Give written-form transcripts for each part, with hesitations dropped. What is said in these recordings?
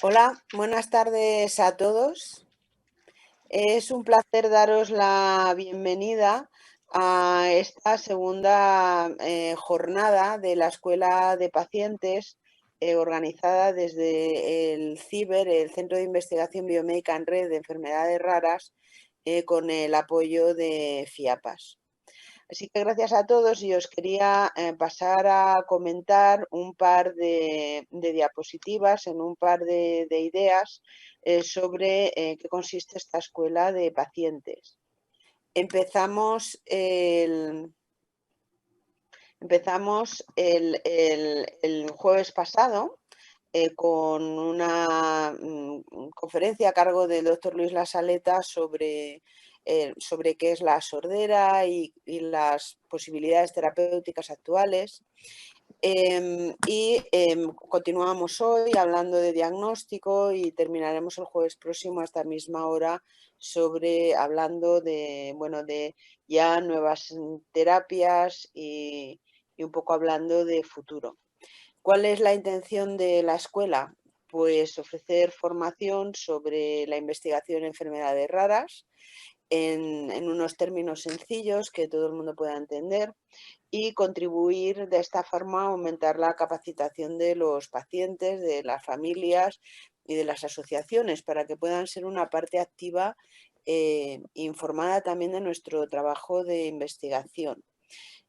Hola, buenas tardes a todos. Es un placer daros la bienvenida a esta segunda jornada de la Escuela de Pacientes organizada desde el CIBER, el Centro de Investigación Biomédica en Red de Enfermedades Raras, con el apoyo de FIAPAS. Así que gracias a todos y os quería pasar a comentar un par de diapositivas en un par de ideas sobre qué consiste esta escuela de pacientes. Empezamos el jueves pasado con una conferencia a cargo del doctor Luis Lasaleta sobre qué es la sordera y las posibilidades terapéuticas actuales. Continuamos hoy hablando de diagnóstico y terminaremos el jueves próximo a esta misma hora hablando de ya nuevas terapias y un poco hablando de futuro. ¿Cuál es la intención de la escuela? Pues ofrecer formación sobre la investigación en enfermedades raras en unos términos sencillos que todo el mundo pueda entender y contribuir de esta forma a aumentar la capacitación de los pacientes, de las familias y de las asociaciones para que puedan ser una parte activa informada también de nuestro trabajo de investigación.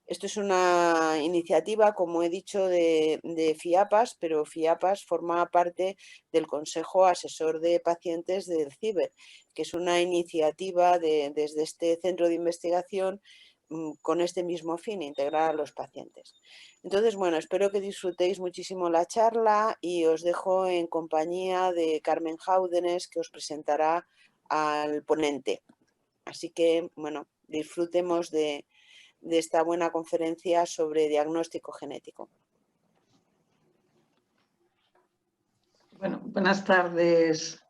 Esto es una iniciativa, como he dicho, de FIAPAS, pero FIAPAS forma parte del Consejo Asesor de Pacientes del CIBER, que es una iniciativa desde este centro de investigación con este mismo fin, integrar a los pacientes. Entonces, bueno, espero que disfrutéis muchísimo la charla y os dejo en compañía de Carmen Jáudenes, que os presentará al ponente. Así que, bueno, disfrutemos de esta buena conferencia sobre diagnóstico genético. Bueno, buenas tardes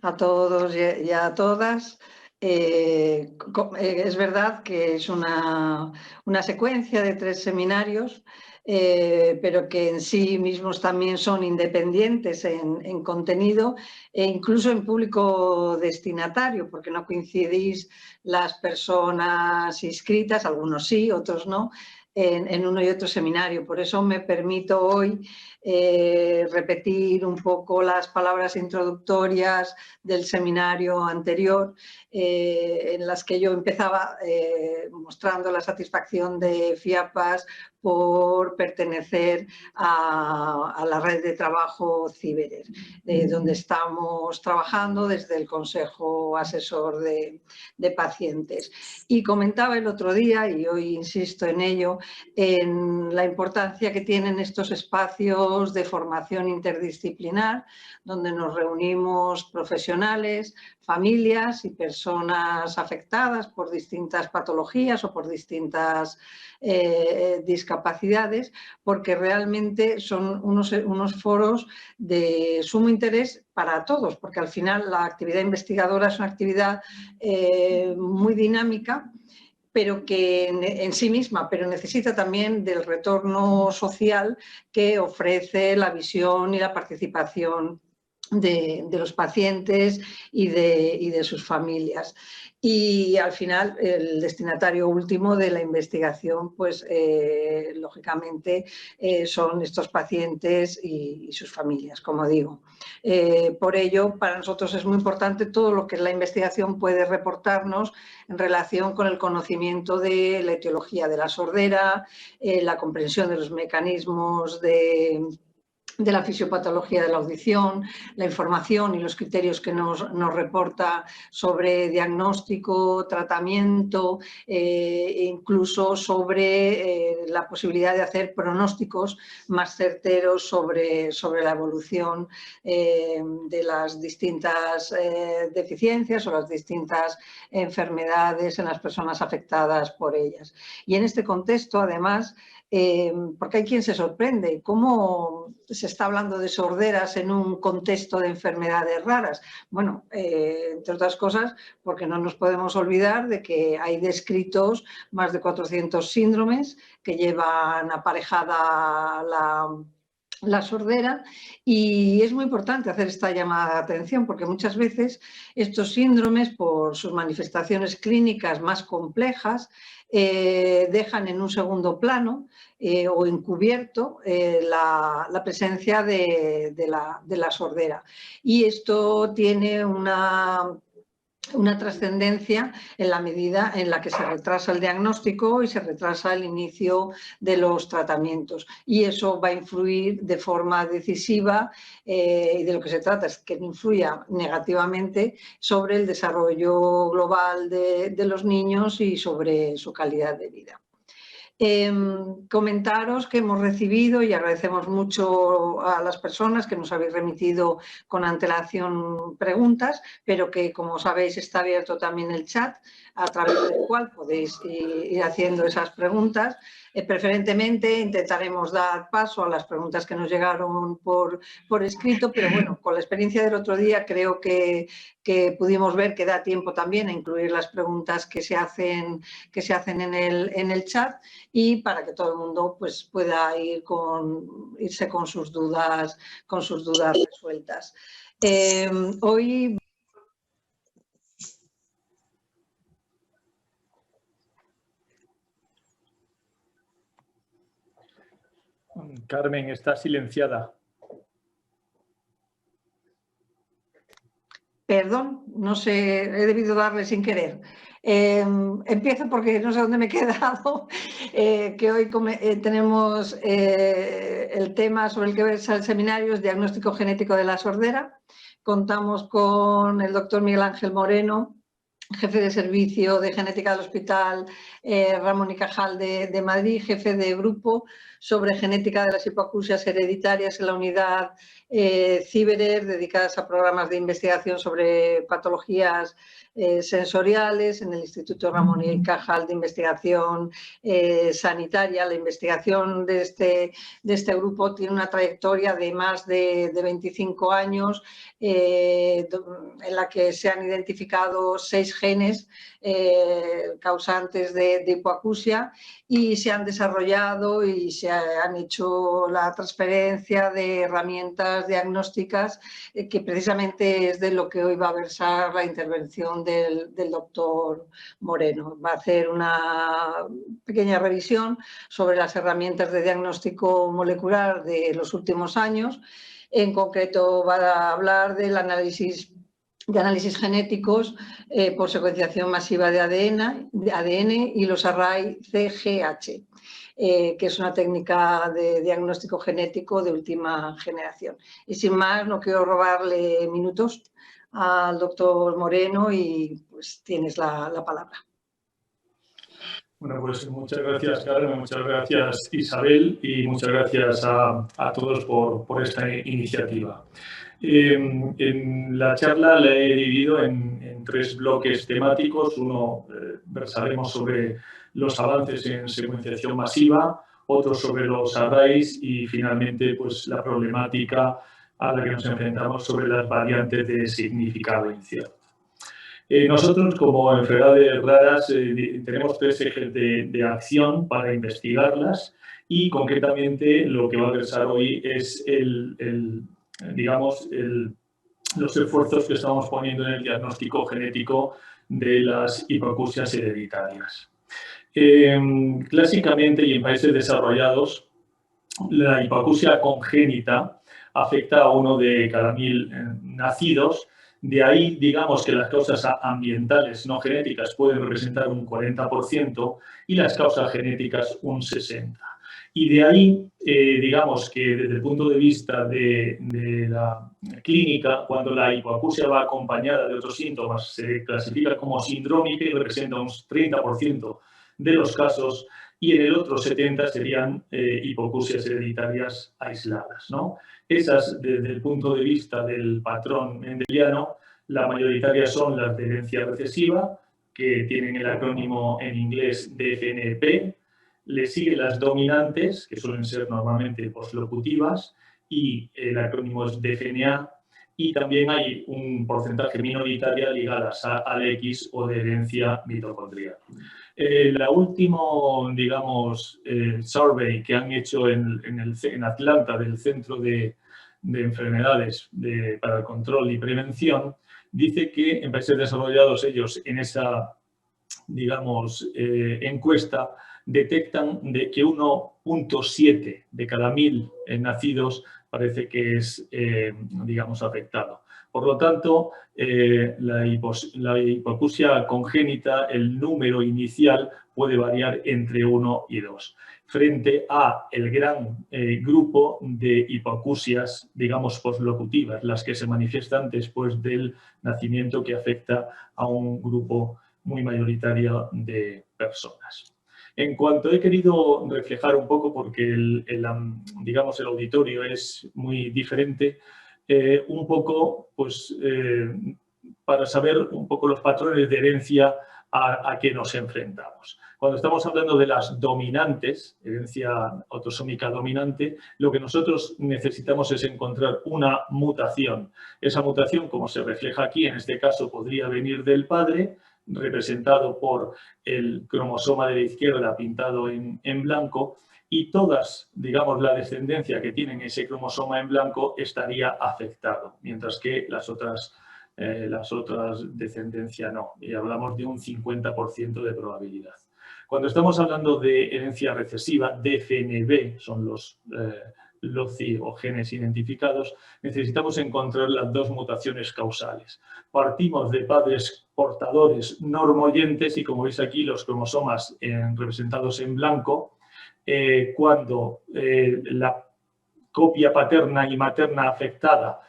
a todos y a todas. Es verdad que es una secuencia de 3 seminarios, pero que en sí mismos también son independientes en contenido e incluso en público destinatario, porque no coincidís las personas inscritas, algunos sí, otros no, en uno y otro seminario. Por eso me permito hoy repetir un poco las palabras introductorias del seminario anterior, en las que yo empezaba mostrando la satisfacción de FIAPAS por pertenecer a la red de trabajo CIBER, donde estamos trabajando desde el Consejo Asesor de Pacientes. Y comentaba el otro día, y hoy insisto en ello, en la importancia que tienen estos espacios de formación interdisciplinar, donde nos reunimos profesionales, familias y personas afectadas por distintas patologías o por distintas discapacidades, porque realmente son unos foros de sumo interés para todos, porque al final la actividad investigadora es una actividad muy dinámica, pero que en sí misma, pero necesita también del retorno social que ofrece la visión y la participación de los pacientes y de sus familias. Y al final el destinatario último de la investigación, pues lógicamente son estos pacientes y sus familias, como digo. Por ello, para nosotros es muy importante todo lo que la investigación puede reportarnos en relación con el conocimiento de la etiología de la sordera, la comprensión de los mecanismos de la fisiopatología de la audición, la información y los criterios que nos reporta sobre diagnóstico, tratamiento, incluso sobre la posibilidad de hacer pronósticos más certeros sobre la evolución de las distintas deficiencias o las distintas enfermedades en las personas afectadas por ellas. Y en este contexto, además, porque hay quien se sorprende, ¿cómo se está hablando de sorderas en un contexto de enfermedades raras? Bueno, entre otras cosas, porque no nos podemos olvidar de que hay descritos más de 400 síndromes que llevan aparejada la sordera, y es muy importante hacer esta llamada de atención porque muchas veces estos síndromes, por sus manifestaciones clínicas más complejas, dejan en un segundo plano o encubierto la presencia de la sordera. Y esto tiene una trascendencia en la medida en la que se retrasa el diagnóstico y se retrasa el inicio de los tratamientos. Y eso va a influir de forma decisiva, y de lo que se trata es que influya negativamente sobre el desarrollo global de los niños y sobre su calidad de vida. Comentaros que hemos recibido, y agradecemos mucho a las personas que nos habéis remitido con antelación preguntas, pero que, como sabéis, está abierto también el chat a través del cual podéis ir haciendo esas preguntas. Preferentemente intentaremos dar paso a las preguntas que nos llegaron por escrito, pero bueno, con la experiencia del otro día creo que pudimos ver que da tiempo también a incluir las preguntas que se hacen en el chat, y para que todo el mundo pues, pueda irse con sus dudas resueltas. Hoy... Carmen, está silenciada. Perdón, no sé, he debido darle sin querer. Empiezo porque no sé dónde me he quedado, que hoy tenemos el tema sobre el que versa el seminario, es diagnóstico genético de la sordera. Contamos con el doctor Miguel Ángel Moreno, jefe de servicio de genética del Hospital Ramón y Cajal de Madrid, jefe de grupo sobre genética de las hipoacusias hereditarias en la unidad Ciberer, dedicadas a programas de investigación sobre patologías sensoriales en el Instituto Ramón y Cajal de Investigación Sanitaria. La investigación de este grupo tiene una trayectoria de más de 25 años, en la que se han identificado 6 genes causantes de hipoacusia, y se han desarrollado y se han hecho la transferencia de herramientas diagnósticas, que precisamente es de lo que hoy va a versar la intervención del doctor Moreno. Va a hacer una pequeña revisión sobre las herramientas de diagnóstico molecular de los últimos años. En concreto va a hablar del análisis genéticos por secuenciación masiva de ADN y los array CGH, que es una técnica de diagnóstico genético de última generación. Y sin más, no quiero robarle minutos al doctor Moreno y pues tienes la palabra. Bueno, pues muchas gracias, Carmen, muchas gracias, Isabel, y muchas gracias a todos por esta iniciativa. En la charla la he dividido en 3 bloques temáticos. Uno, versaremos sobre los avances en secuenciación masiva, otro sobre los arrays y finalmente pues, la problemática a la que nos enfrentamos sobre las variantes de significado incierto. Nosotros, como enfermedades raras, tenemos 3 ejes de acción para investigarlas, y concretamente lo que va a versar hoy es los esfuerzos que estamos poniendo en el diagnóstico genético de las hipoacusias hereditarias. Clásicamente, y en países desarrollados, la hipoacusia congénita afecta a 1 de cada 1000 nacidos. De ahí, digamos que las causas ambientales no genéticas pueden representar un 40% y las causas genéticas un 60%. Y de ahí, digamos que desde el punto de vista de la clínica, cuando la hipoacusia va acompañada de otros síntomas, se clasifica como sindrómica y representa un 30% de los casos, y en el otro 70% serían hipoacusias hereditarias aisladas, ¿no? Esas, desde el punto de vista del patrón mendeliano, la mayoritaria son las de herencia recesiva, que tienen el acrónimo en inglés DFNP. Le siguen las dominantes, que suelen ser normalmente poslocutivas, y el acrónimo es DFNA. y también hay un porcentaje minoritario ligadas al X o de herencia mitocondrial. La última, digamos, survey que han hecho en Atlanta del Centro de Enfermedades para el Control y Prevención, dice que en países desarrollados ellos en esa, digamos, encuesta detectan de que 1,7 de cada 1000 nacidos parece que es, digamos, afectado. Por lo tanto, la hipoacusia congénita, el número inicial puede variar entre 1 y 2, frente a el gran grupo de hipoacusias, digamos, poslocutivas, las que se manifiestan después del nacimiento, que afecta a un grupo muy mayoritario de personas. En cuanto he querido reflejar un poco, porque digamos, el auditorio es muy diferente, un poco, pues, para saber un poco los patrones de herencia a que nos enfrentamos. Cuando estamos hablando de las dominantes, herencia autosómica dominante, lo que nosotros necesitamos es encontrar una mutación. Esa mutación, como se refleja aquí, en este caso podría venir del padre, representado por el cromosoma de la izquierda pintado en blanco, y todas, digamos, la descendencia que tienen ese cromosoma en blanco estaría afectado, mientras que las otras descendencia no, y hablamos de un 50% de probabilidad. Cuando estamos hablando de herencia recesiva, DFNB, son los LOCI o genes identificados, necesitamos encontrar las dos mutaciones causales. Partimos de padres portadores normoyentes y, como veis aquí, los cromosomas representados en blanco, cuando la copia paterna y materna afectada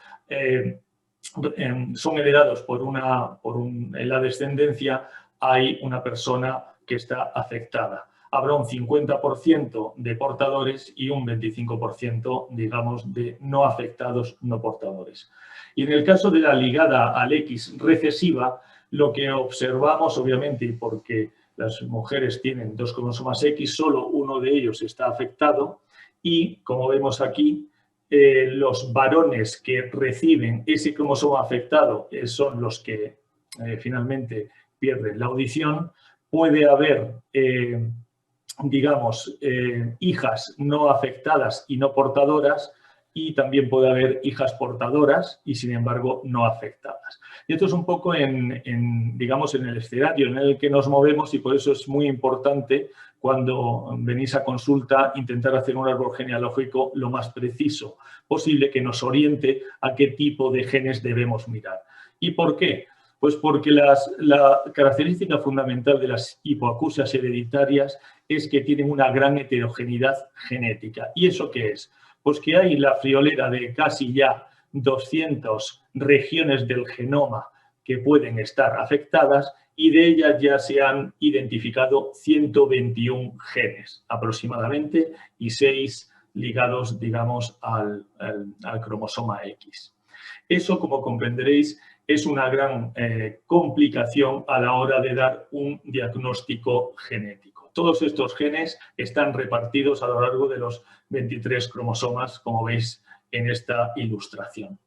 son heredados en la descendencia, hay una persona que está afectada. Habrá un 50% de portadores y un 25%, digamos, de no afectados, no portadores. Y en el caso de la ligada al X recesiva, lo que observamos, obviamente, porque las mujeres tienen dos cromosomas X, solo uno de ellos está afectado y, como vemos aquí, los varones que reciben ese cromosoma afectado son los que finalmente pierden la audición. Puede haber, digamos, hijas no afectadas y no portadoras, y también puede haber hijas portadoras y, sin embargo, no afectadas. Y esto es un poco digamos, en el escenario en el que nos movemos, y por eso es muy importante, cuando venís a consulta, intentar hacer un árbol genealógico lo más preciso posible, que nos oriente a qué tipo de genes debemos mirar. ¿Y por qué? Pues porque la característica fundamental de las hipoacusias hereditarias es que tienen una gran heterogeneidad genética. ¿Y eso qué es? Pues que hay la friolera de casi ya 200 regiones del genoma que pueden estar afectadas, y de ellas ya se han identificado 121 genes aproximadamente, y 6 ligados, digamos, al cromosoma X. Eso, como comprenderéis, es una gran complicación a la hora de dar un diagnóstico genético. Todos estos genes están repartidos a lo largo de los 23 cromosomas, como veis en esta ilustración.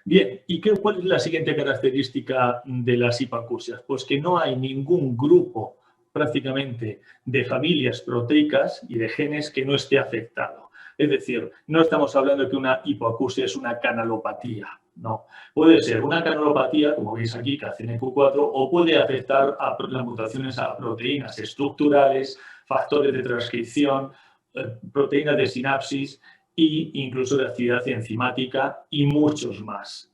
Bien, ¿y cuál es la siguiente característica de las hipoacusias? Pues que no hay ningún grupo prácticamente de familias proteicas y de genes que no esté afectado. Es decir, no estamos hablando de que una hipoacusia es una canalopatía, no. Puede ser una canalopatía, como veis aquí, KCNQ4, o puede afectar a las mutaciones a proteínas estructurales, factores de transcripción, proteínas de sinapsis e incluso de actividad enzimática y muchos más.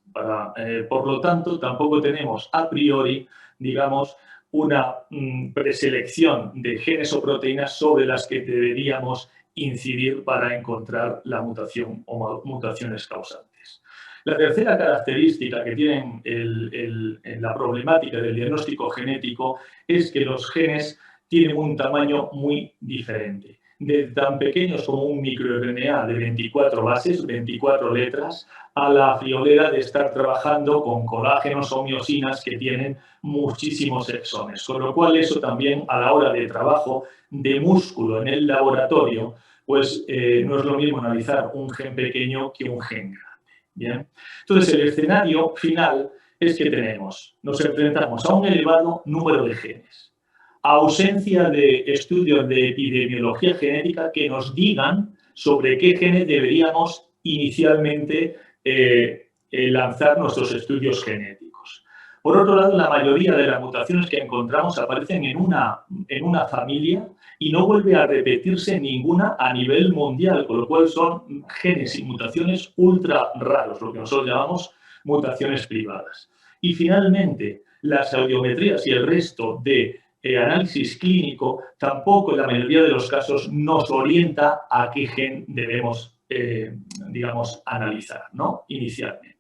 Por lo tanto, tampoco tenemos a priori, digamos, una preselección de genes o proteínas sobre las que deberíamos incidir para encontrar la mutación o mutaciones causantes. La tercera característica que tienen la problemática del diagnóstico genético es que los genes tienen un tamaño muy diferente. De tan pequeños como un microRNA de 24 bases, 24 letras, a la friolera de estar trabajando con colágenos o miosinas que tienen muchísimos exones. Con lo cual, eso también, a la hora de trabajo de músculo en el laboratorio, pues no es lo mismo analizar un gen pequeño que un gen grande. Bien. Entonces, el escenario final es que nos enfrentamos a un elevado número de genes, ausencia de estudios de epidemiología genética que nos digan sobre qué genes deberíamos inicialmente lanzar nuestros estudios genéticos. Por otro lado, la mayoría de las mutaciones que encontramos aparecen en una familia y no vuelve a repetirse ninguna a nivel mundial, con lo cual son genes y mutaciones ultra raros, lo que nosotros llamamos mutaciones privadas. Y finalmente, las audiometrías y el resto de análisis clínico tampoco en la mayoría de los casos nos orienta a qué gen debemos, digamos, analizar, ¿no? Inicialmente.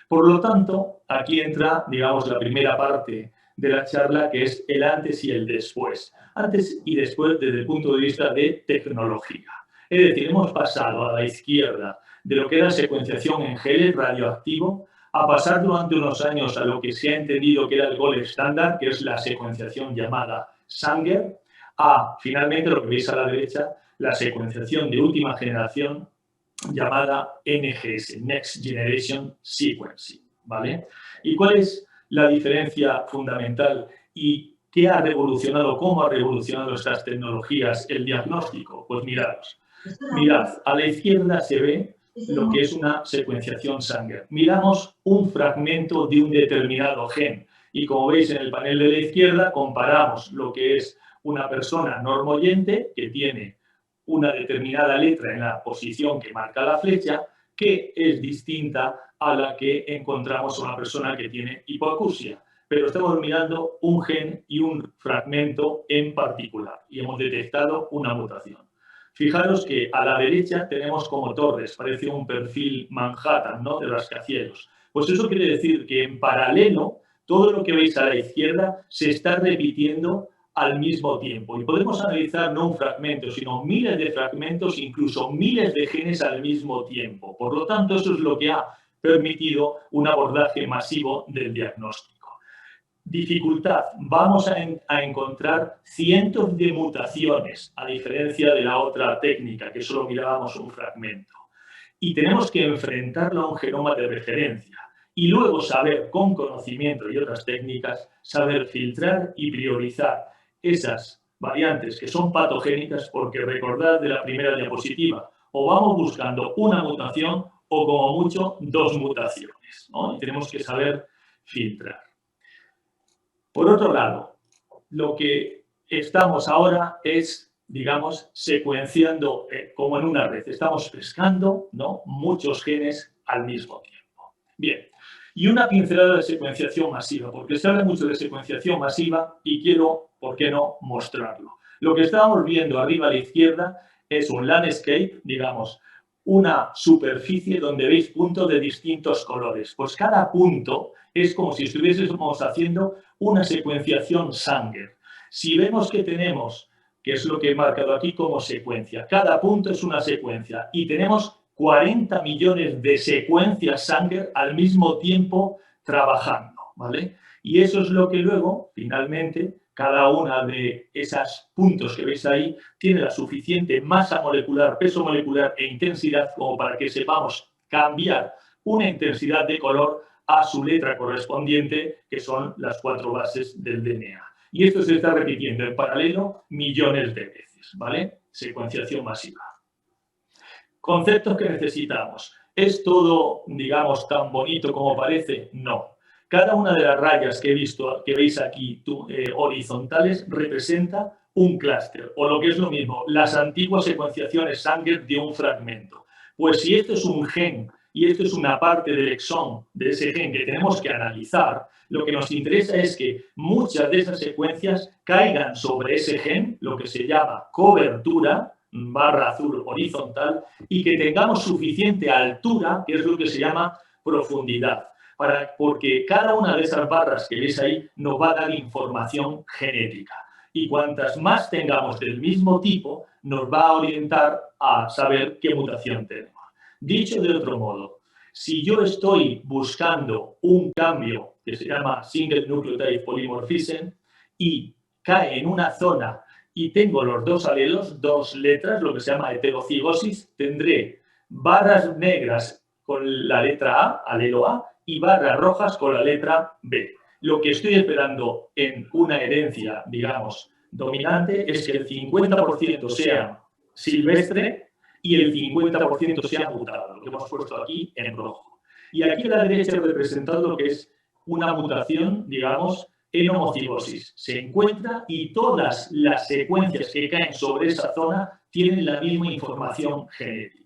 Por lo tanto, aquí entra, digamos, la primera parte de la charla, que es el antes y el después. Antes y después desde el punto de vista de tecnología. Es decir, hemos pasado a la izquierda de lo que era secuenciación en geles radioactivo a pasar durante unos años a lo que se ha entendido que era el gold estándar, que es la secuenciación llamada Sanger, a finalmente lo que veis a la derecha, la secuenciación de última generación llamada NGS, Next Generation Sequencing, ¿vale? ¿Y cuál es la diferencia fundamental y qué ha revolucionado, cómo ha revolucionado estas tecnologías el diagnóstico? Pues mirad, a la izquierda se ve lo que es una secuenciación Sanger. Miramos un fragmento de un determinado gen y como veis en el panel de la izquierda comparamos lo que es una persona normoyente que tiene una determinada letra en la posición que marca la flecha, que es distinta a la que encontramos una persona que tiene hipoacusia. Pero estamos mirando un gen y un fragmento en particular y hemos detectado una mutación. Fijaros que a la derecha tenemos como torres, parece un perfil Manhattan, ¿no?, de rascacielos. Pues eso quiere decir que en paralelo, todo lo que veis a la izquierda se está repitiendo al mismo tiempo. Y podemos analizar no un fragmento, sino miles de fragmentos, incluso miles de genes al mismo tiempo. Por lo tanto, eso es lo que ha permitido un abordaje masivo del diagnóstico. Dificultad. Vamos a encontrar cientos de mutaciones, a diferencia de la otra técnica, que solo mirábamos un fragmento. Y tenemos que enfrentarlo a un genoma de referencia. Y luego saber, con conocimiento y otras técnicas, saber filtrar y priorizar esas variantes que son patogénicas, porque recordad de la primera diapositiva, o vamos buscando una mutación o como mucho 2 mutaciones, ¿no? Y tenemos que saber filtrar. Por otro lado, lo que estamos ahora es, digamos, secuenciando como en una red. Estamos pescando, ¿no?, muchos genes al mismo tiempo. Bien. Y una pincelada de secuenciación masiva, porque se habla mucho de secuenciación masiva y quiero, ¿por qué no?, mostrarlo. Lo que estamos viendo arriba a la izquierda es un landscape, digamos, una superficie donde veis puntos de distintos colores. Pues cada punto es como si estuviésemos haciendo una secuenciación Sanger. Si vemos que tenemos, que es lo que he marcado aquí como secuencia, cada punto es una secuencia y tenemos 40 millones de secuencias Sanger al mismo tiempo trabajando, ¿vale? Y eso es lo que luego, finalmente, cada una de esos puntos que veis ahí tiene la suficiente masa molecular, peso molecular e intensidad como para que sepamos cambiar una intensidad de color a su letra correspondiente, que son las 4 bases del DNA. Y esto se está repitiendo en paralelo millones de veces, ¿vale? Secuenciación masiva. Conceptos que necesitamos. ¿Es todo, digamos, tan bonito como parece? No. Cada una de las rayas que veis aquí horizontales representa un clúster, o lo que es lo mismo, las antiguas secuenciaciones Sanger de un fragmento. Pues si esto es un gen y esto es una parte del exón de ese gen que tenemos que analizar, lo que nos interesa es que muchas de esas secuencias caigan sobre ese gen, lo que se llama cobertura, barra azul horizontal, y que tengamos suficiente altura, que es lo que se llama profundidad, porque cada una de esas barras que veis ahí nos va a dar información genética. Y cuantas más tengamos del mismo tipo, nos va a orientar a saber qué mutación tenemos. Dicho de otro modo, si yo estoy buscando un cambio que se llama Single Nucleotide Polymorphism y cae en una zona y tengo los 2 alelos, 2 letras, lo que se llama heterocigosis, tendré barras negras con la letra A, alelo A, y barras rojas con la letra B. Lo que estoy esperando en una herencia, digamos, dominante es que el 50% sea silvestre y el 50% sea mutado, lo que hemos puesto aquí en rojo. Y aquí a la derecha he representado lo que es una mutación, digamos, en homocigosis. Se encuentra y todas las secuencias que caen sobre esa zona tienen la misma información genética.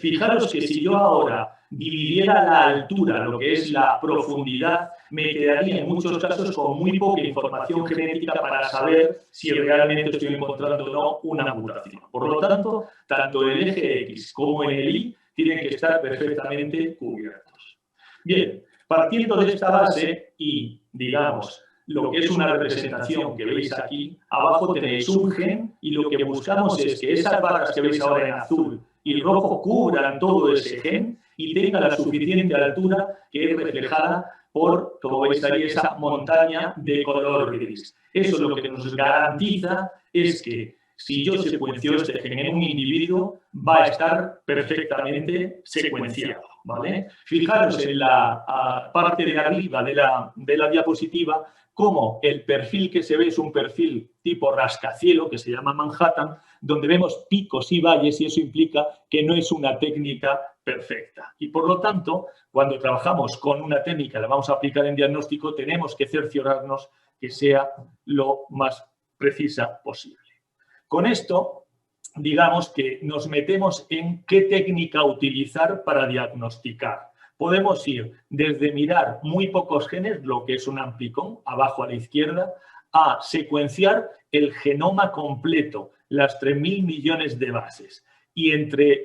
Fijaros que si yo ahora dividiera la altura, lo que es la profundidad, me quedaría en muchos casos con muy poca información genética para saber si realmente estoy encontrando o no una mutación. Por lo tanto, tanto en el eje X como en el Y tienen que estar perfectamente cubiertos. Bien, partiendo de esta base y, digamos, lo que es una representación que veis aquí, abajo tenéis un gen y lo que buscamos es que esas barras que veis ahora en azul y rojo cubran todo ese gen y tenga la suficiente altura que es reflejada por, como veis ahí, esa montaña de color gris. Eso lo que nos garantiza es que si yo secuencio este gen en un individuo, va a estar perfectamente secuenciado, ¿vale? Fijaros en la parte de arriba de la diapositiva cómo el perfil que se ve es un perfil tipo rascacielo, que se llama Manhattan, donde vemos picos y valles y eso implica que no es una técnica perfecta. Y por lo tanto, cuando trabajamos con una técnica, la vamos a aplicar en diagnóstico, tenemos que cerciorarnos que sea lo más precisa posible. Con esto, digamos que nos metemos en qué técnica utilizar para diagnosticar. Podemos ir desde mirar muy pocos genes, lo que es un amplicón, abajo a la izquierda, a secuenciar el genoma completo, las 3.000 millones de bases. Y entre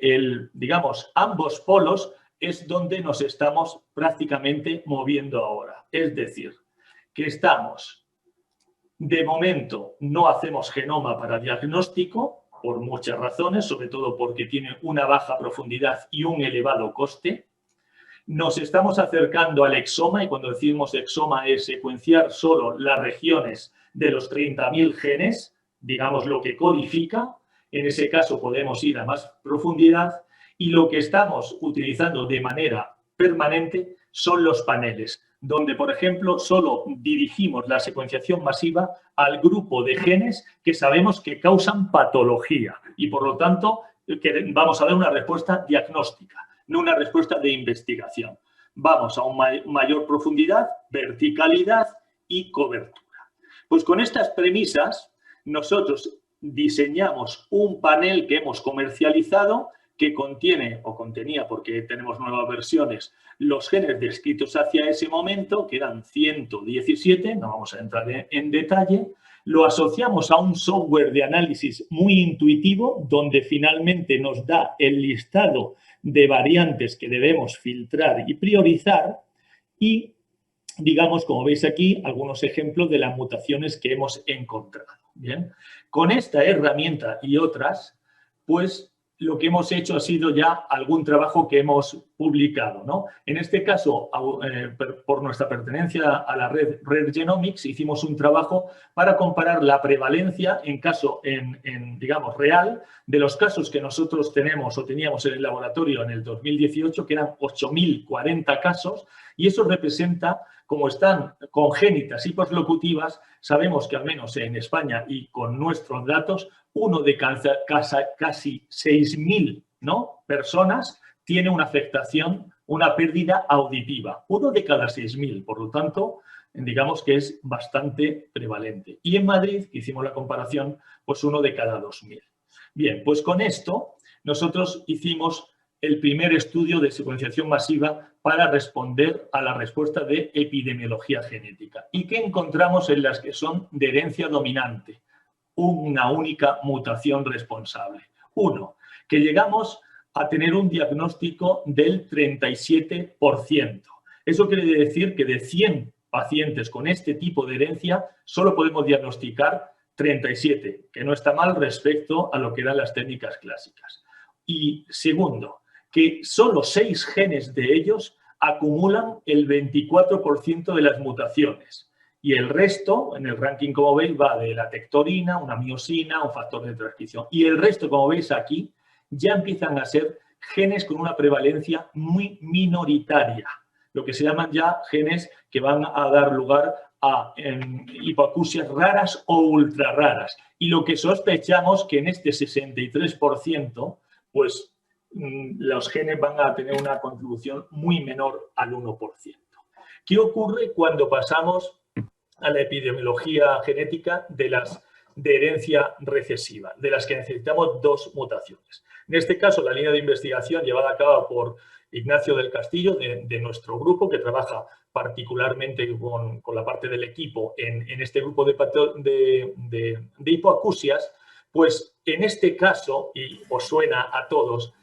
digamos, ambos polos es donde nos estamos prácticamente moviendo ahora. Es decir, que estamos, de momento, no hacemos genoma para diagnóstico, por muchas razones, sobre todo porque tiene una baja profundidad y un elevado coste. Nos estamos acercando al exoma y cuando decimos exoma es secuenciar solo las regiones de los 30.000 genes, digamos lo que codifica. En ese caso podemos ir a más profundidad y lo que estamos utilizando de manera permanente son los paneles, donde, por ejemplo, solo dirigimos la secuenciación masiva al grupo de genes que sabemos que causan patología y, por lo tanto, que vamos a dar una respuesta diagnóstica, no una respuesta de investigación. Vamos a una mayor profundidad, verticalidad y cobertura. Pues con estas premisas, nosotros diseñamos un panel que hemos comercializado que contiene, o contenía, porque tenemos nuevas versiones, los genes descritos hacia ese momento, que eran 117, no vamos a entrar en detalle. Lo asociamos a un software de análisis muy intuitivo, donde finalmente nos da el listado de variantes que debemos filtrar y priorizar y, digamos, como veis aquí, algunos ejemplos de las mutaciones que hemos encontrado. Bien, con esta herramienta y otras, pues lo que hemos hecho ha sido ya algún trabajo que hemos publicado, ¿no? En este caso, por nuestra pertenencia a la red Rare Genomics, hicimos un trabajo para comparar la prevalencia en caso, digamos, real, de los casos que nosotros tenemos o teníamos en el laboratorio en el 2018, que eran 8.040 casos, y eso representa, como están congénitas y poslocutivas, sabemos que al menos en España y con nuestros datos, uno de casi 6.000, ¿no?, personas tiene una afectación, una pérdida auditiva. Uno de cada 6.000, por lo tanto, digamos que es bastante prevalente. Y en Madrid, que hicimos la comparación, pues uno de cada 2.000. Bien, pues con esto nosotros hicimos el primer estudio de secuenciación masiva para responder a la respuesta de epidemiología genética. ¿Y qué encontramos en las que son de herencia dominante? Una única mutación responsable. Uno, que llegamos a tener un diagnóstico del 37%. Eso quiere decir que de 100 pacientes con este tipo de herencia solo podemos diagnosticar 37, que no está mal respecto a lo que eran las técnicas clásicas. Y segundo, que solo 6 genes de ellos acumulan el 24% de las mutaciones. Y el resto, en el ranking, como veis, va de la tectorina, una miosina, un factor de transcripción. Y el resto, como veis aquí, ya empiezan a ser genes con una prevalencia muy minoritaria, lo que se llaman ya genes que van a dar lugar a hipoacusias raras o ultra raras. Y lo que sospechamos que en este 63%, pues los genes van a tener una contribución muy menor al 1%. ¿Qué ocurre cuando pasamos a la epidemiología genética de herencia recesiva, de las que necesitamos 2 mutaciones? En este caso, la línea de investigación llevada a cabo por Ignacio del Castillo, de nuestro grupo, que trabaja particularmente con la parte del equipo en este grupo de hipoacusias, pues en este caso, y os suena a todos,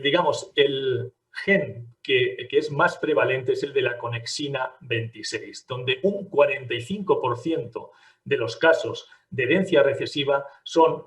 digamos, el gen que es más prevalente es el de la conexina 26, donde un 45% de los casos de herencia recesiva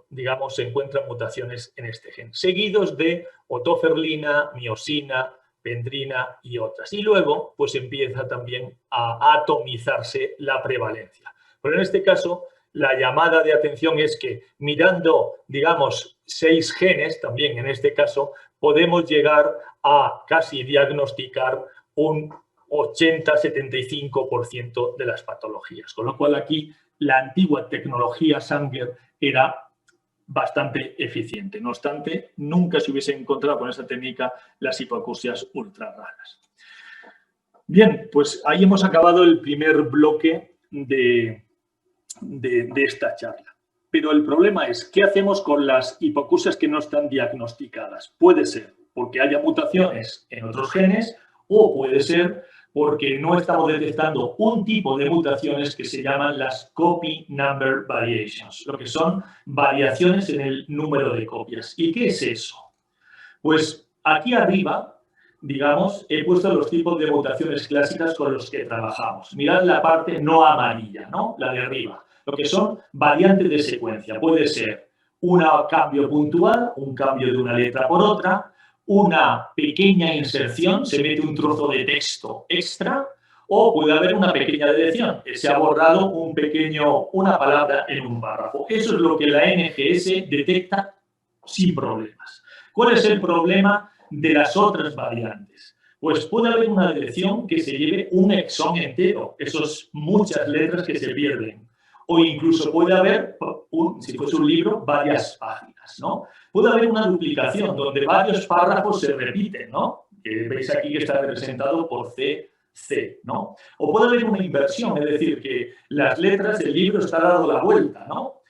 digamos, se encuentran mutaciones en este gen, seguidos de otoferlina, miosina, pendrina y otras. Y luego, pues empieza también a atomizarse la prevalencia. Pero en este caso, la llamada de atención es que mirando, digamos, 6 genes, también en este caso, podemos llegar a casi diagnosticar un 80-75% de las patologías. Con lo cual aquí la antigua tecnología Sanger era bastante eficiente. No obstante, nunca se hubiese encontrado con esta técnica las hipoacusias ultra raras. Bien, pues ahí hemos acabado el primer bloque de esta charla. Pero el problema es, ¿qué hacemos con las hipoacusias que no están diagnosticadas? Puede ser porque haya mutaciones en otros genes o puede ser porque no estamos detectando un tipo de mutaciones que se llaman las copy number variations, lo que son variaciones en el número de copias. ¿Y qué es eso? Pues aquí arriba, digamos, he puesto los tipos de mutaciones clásicas con los que trabajamos. Mirad la parte no amarilla, ¿no? La de arriba. Lo que son variantes de secuencia. Puede ser un cambio puntual, un cambio de una letra por otra, una pequeña inserción, se mete un trozo de texto extra, o puede haber una pequeña deleción, se ha borrado una palabra en un párrafo. Eso es lo que la NGS detecta sin problemas. ¿Cuál es el problema de las otras variantes? Pues puede haber una deleción que se lleve un exón entero, esas muchas letras que se pierden. O incluso puede haber, si fuese un libro, varias páginas, ¿no? Puede haber una duplicación donde varios párrafos se repiten, ¿no? Que veis aquí que está representado por C, ¿no? O puede haber una inversión, es decir, que las letras del libro están dando la vuelta, ¿no?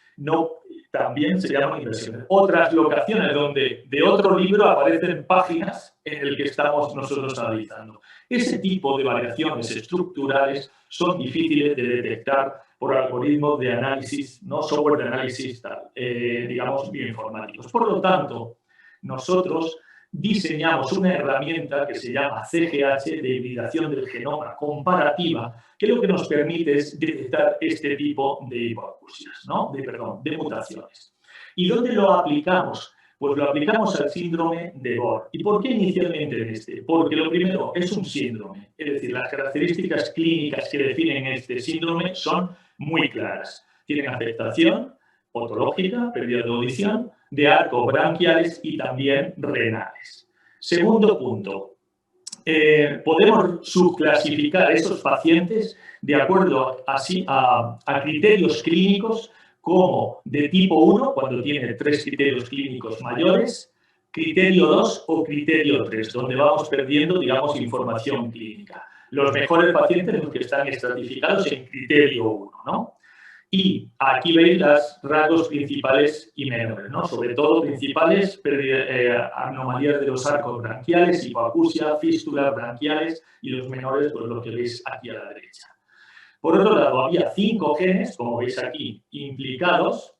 También se llaman inversiones. Otras locaciones donde de otro libro aparecen páginas en el que estamos nosotros analizando. Ese tipo de variaciones estructurales son difíciles de detectar por algoritmos de análisis, no software de análisis, digamos, bioinformáticos. Por lo tanto, nosotros diseñamos una herramienta que se llama CGH, de hibridación del genoma comparativa, que lo que nos permite es detectar este tipo de hipoacusias, ¿no? de mutaciones. ¿Y dónde lo aplicamos? Pues lo aplicamos al síndrome de Bohr. ¿Y por qué inicialmente en este? Porque lo primero es un síndrome, es decir, las características clínicas que definen este síndrome son muy claras. Tienen afectación otológica, pérdida de audición, de arcos branquiales y también renales. Segundo punto, podemos subclasificar a estos pacientes de acuerdo a criterios clínicos como de tipo 1, cuando tiene 3 criterios clínicos mayores, criterio 2 o criterio 3, donde vamos perdiendo, digamos, información clínica. Los mejores pacientes son los que están estratificados en criterio 1, ¿no? Y aquí veis los rasgos principales y menores, ¿no? Sobre todo principales, anomalías de los arcos branquiales, hipoacusia, fístulas branquiales, y los menores, pues lo que veis aquí a la derecha. Por otro lado, había 5 genes, como veis aquí, implicados,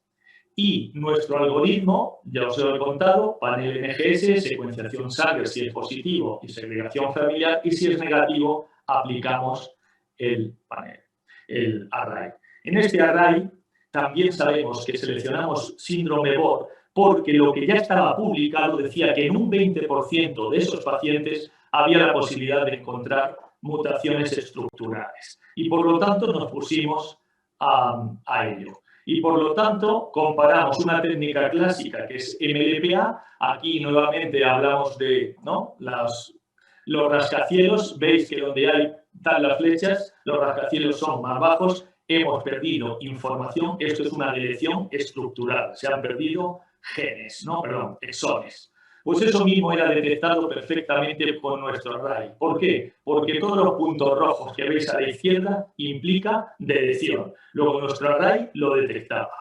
y nuestro algoritmo, ya os lo he contado, panel NGS, secuenciación Sanger si es positivo y segregación familiar, y si es negativo, aplicamos el panel, el array. En este array también sabemos que seleccionamos síndrome Bohr porque lo que ya estaba publicado decía que en un 20% de esos pacientes había la posibilidad de encontrar mutaciones estructurales. Y por lo tanto nos pusimos a ello. Y por lo tanto, comparamos una técnica clásica que es MLPA. Aquí nuevamente hablamos de, ¿no?, los rascacielos. Veis que donde están las flechas, los rascacielos son más bajos. Hemos perdido información. Esto es una deleción estructural. Se han perdido genes, no, perdón, exones. Pues eso mismo era detectado perfectamente con nuestro array. ¿Por qué? Porque todos los puntos rojos que veis a la izquierda implica deleción. Luego nuestro array lo detectaba.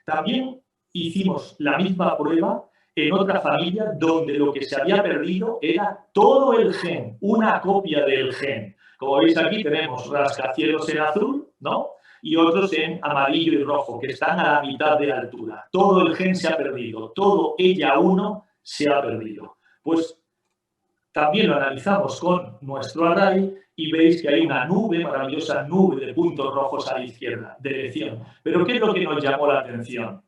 También hicimos la misma prueba en otra familia donde lo que se había perdido era todo el gen, una copia del gen. Como veis aquí tenemos rascacielos en azul, ¿no?, y otros en amarillo y rojo, que están a la mitad de altura. Todo el gen se ha perdido, todo EYA1 se ha perdido. Pues también lo analizamos con nuestro array y veis que hay una nube, maravillosa nube de puntos rojos a la izquierda, de elección. Pero ¿qué es lo que nos llamó la atención?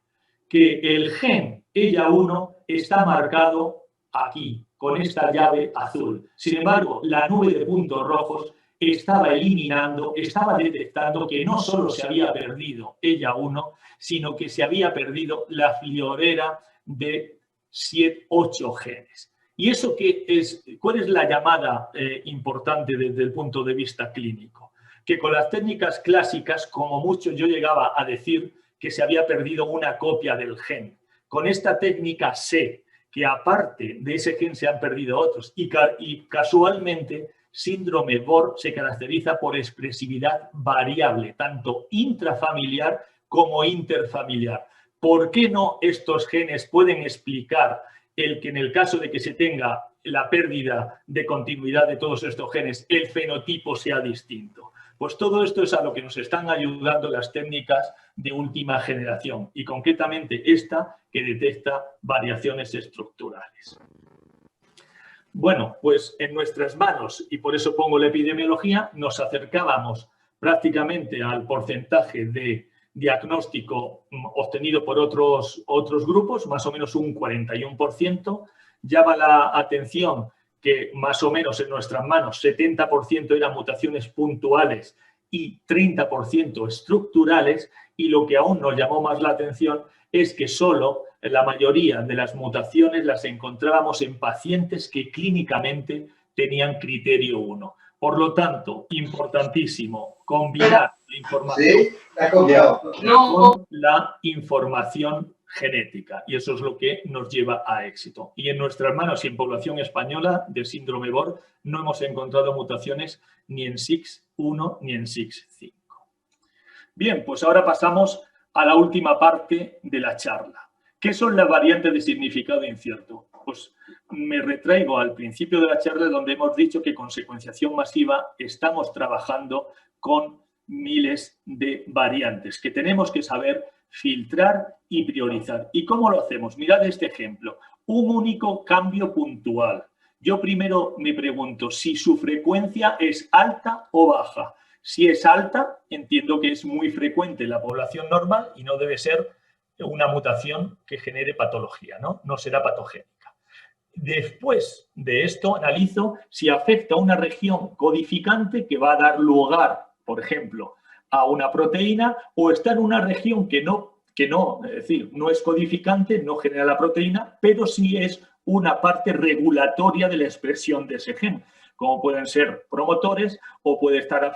Que el gen EYA1 está marcado aquí, con esta llave azul. Sin embargo, la nube de puntos rojos estaba eliminando, estaba detectando que no solo se había perdido EYA1, sino que se había perdido la florera de 8 genes. ¿Y eso qué es? ¿Cuál es la llamada importante desde el punto de vista clínico? Que con las técnicas clásicas, como mucho yo llegaba a decir que se había perdido una copia del gen. Con esta técnica sé que aparte de ese gen se han perdido otros y casualmente síndrome BOR se caracteriza por expresividad variable, tanto intrafamiliar como interfamiliar. ¿Por qué no estos genes pueden explicar el que en el caso de que se tenga la pérdida de continuidad de todos estos genes, el fenotipo sea distinto? Pues todo esto es a lo que nos están ayudando las técnicas de última generación y concretamente esta que detecta variaciones estructurales. Bueno, pues en nuestras manos, y por eso pongo la epidemiología, nos acercábamos prácticamente al porcentaje de diagnóstico obtenido por otros grupos, más o menos un 41%. Llama la atención que más o menos en nuestras manos 70% eran mutaciones puntuales y 30% estructurales, y lo que aún nos llamó más la atención es que solo la mayoría de las mutaciones las encontrábamos en pacientes que clínicamente tenían criterio 1. Por lo tanto, importantísimo combinar la información con la información genética, y eso es lo que nos lleva a éxito. Y en nuestras manos y en población española de síndrome BOR no hemos encontrado mutaciones ni en SIX1 ni en SIX5. Bien, pues ahora pasamos a la última parte de la charla. ¿Qué son las variantes de significado incierto? Pues me retraigo al principio de la charla donde hemos dicho que con secuenciación masiva estamos trabajando con miles de variantes que tenemos que saber filtrar y priorizar. ¿Y cómo lo hacemos? Mirad este ejemplo. Un único cambio puntual. Yo primero me pregunto si su frecuencia es alta o baja. Si es alta, entiendo que es muy frecuente en la población normal y no debe ser una mutación que genere patología, ¿no? No será patogénica. Después de esto, analizo si afecta a una región codificante que va a dar lugar, por ejemplo, a una proteína, o está en una región que no, es decir, no es codificante, no genera la proteína, pero sí es una parte regulatoria de la expresión de ese gen, como pueden ser promotores o puede estar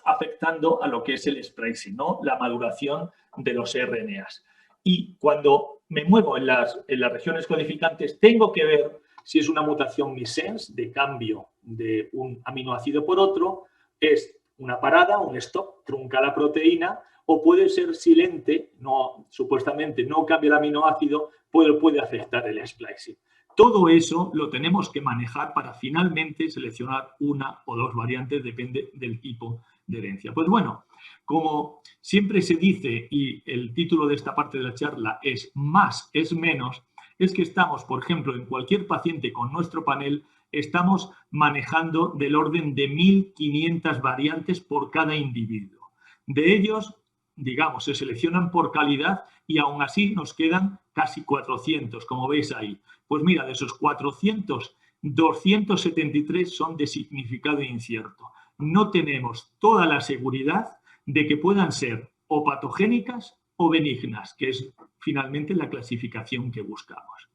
afectando a lo que es el splicing, ¿no?, la maduración de los RNAs. Y cuando me muevo en las regiones codificantes, tengo que ver si es una mutación missense de cambio de un aminoácido por otro, es una parada, un stop, trunca la proteína, o puede ser silente, no, supuestamente no cambia el aminoácido, puede afectar el splicing. Todo eso lo tenemos que manejar para finalmente seleccionar una o dos variantes, depende del tipo de herencia. Pues bueno, como siempre se dice, y el título de esta parte de la charla es más es menos, es que estamos, por ejemplo, en cualquier paciente con nuestro panel, estamos manejando del orden de 1.500 variantes por cada individuo. De ellos, digamos, se seleccionan por calidad y aún así nos quedan casi 400, como veis ahí. Pues mira, de esos 400, 273 son de significado incierto. No tenemos toda la seguridad de que puedan ser o patogénicas o benignas, que es finalmente la clasificación que buscamos.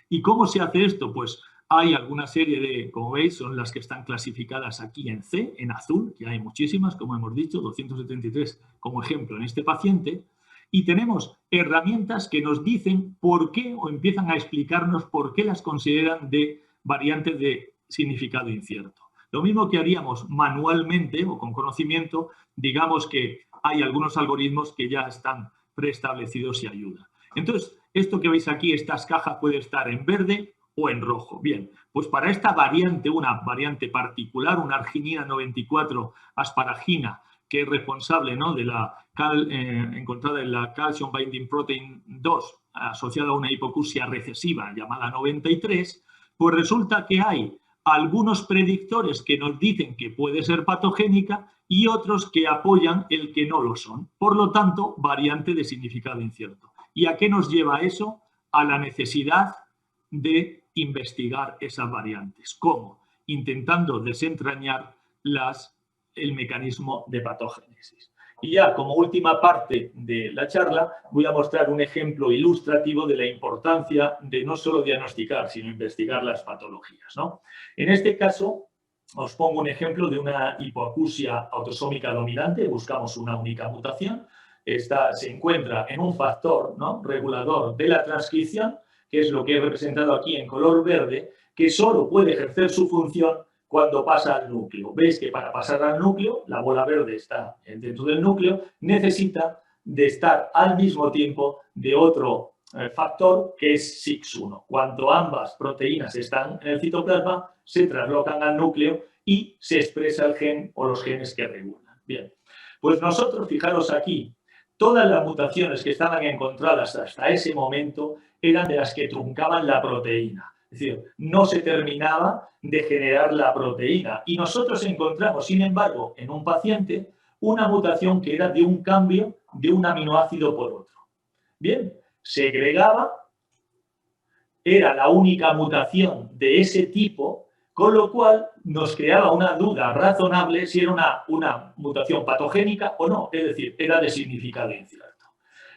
¿Y cómo se hace esto? Pues hay alguna serie de, como veis, son las que están clasificadas aquí en C, en azul, que hay muchísimas, como hemos dicho, 273 como ejemplo en este paciente, y tenemos herramientas que nos dicen por qué o empiezan a explicarnos por qué las consideran de variantes de significado incierto. Lo mismo que haríamos manualmente o con conocimiento, digamos que hay algunos algoritmos que ya están preestablecidos y ayudan. Entonces, esto que veis aquí, estas cajas puede estar en verde o en rojo. Bien, pues para esta variante, una variante particular, una arginina 94 asparagina, que es responsable, ¿no?, de la encontrada en la Calcium Binding Protein 2 asociada a una hipoacusia recesiva llamada 93, pues resulta que hay algunos predictores que nos dicen que puede ser patogénica y otros que apoyan el que no lo son. Por lo tanto, variante de significado incierto. ¿Y a qué nos lleva eso? A la necesidad de investigar esas variantes. ¿Cómo? Intentando desentrañar el mecanismo de patogénesis. Y ya como última parte de la charla voy a mostrar un ejemplo ilustrativo de la importancia de no solo diagnosticar, sino investigar las patologías, ¿no? En este caso, os pongo un ejemplo de una hipoacusia autosómica dominante. Buscamos una única mutación. Esta se encuentra en un factor, ¿no?, regulador de la transcripción, que es lo que he representado aquí en color verde, que solo puede ejercer su función cuando pasa al núcleo. Veis que para pasar al núcleo, la bola verde está dentro del núcleo, necesita de estar al mismo tiempo de otro factor que es SIX1. Cuando ambas proteínas están en el citoplasma, se traslocan al núcleo y se expresa el gen o los genes que regulan. Bien, pues nosotros, fijaros aquí, todas las mutaciones que estaban encontradas hasta ese momento eran de las que truncaban la proteína. Es decir, no se terminaba de generar la proteína. Y nosotros encontramos, sin embargo, en un paciente, una mutación que era de un cambio de un aminoácido por otro. Bien, segregaba, era la única mutación de ese tipo, con lo cual nos creaba una duda razonable si era una mutación patogénica o no, es decir, era de significado incierto.